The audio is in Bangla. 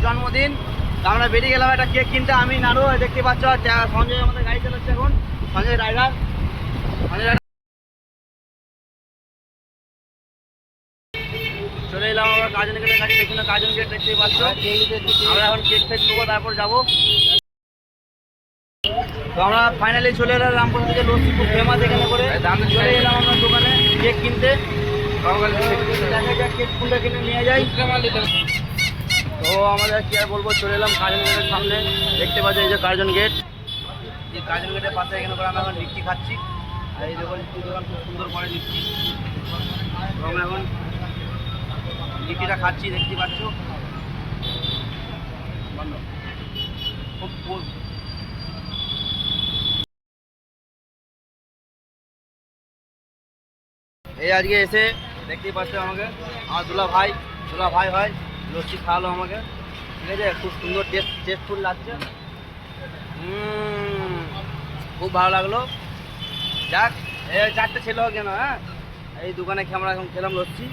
জন্মদিন আমরা বেরিয়ে গেলাম একটা কেক কিনতে। আমি নাড়ু দেখতে পাচ্ছ, সঞ্জয় আমাদের গাড়ি চালাচ্ছে এখন, সঞ্জয় রাইডার। চলে এলাম আমরা কার্জন গেটের কাছে, দেখি না কার্জন গেট দেখতে পাচ্ছ। আমরা এখন কেক ফেক নেবো, তারপর যাবো। তো আমরা ফাইনালি চলে এলাম রামপুর থেকে, লস্যি খুব ফেমাস এখানে করে। চলে এলাম আমরা দোকানে কেক কিনতে। কেক কোনটা কিনে নিয়ে যাই। তো আমাদের কি আর বলবো, চলে এলাম কার্জন গেটের সামনে, দেখতে পাচ্ছি এই যে কার্জন গেট। এই কার্জন গেটের পাশে এখানে করে আমরা এখন লিচি খাচ্ছি। আর এই দোকান খুব সুন্দর করে লিচি। তো আমরা এখন লিচিটা খাচ্ছি, দেখতে পাচ্ছ। খুব এই আজকে এসে দেখতেই পাচ্ছ আমাকে আমার দুলা ভাই হয়, লস্যি খাওয়ালো আমাকে, ঠিক আছে। খুব সুন্দর টেস্টফুল লাগছে, খুব ভালো লাগলো। যাক, এই 4টে ছেলে হোক কেন, হ্যাঁ, এই দোকানে আমরা এখন খেলাম লস্যি।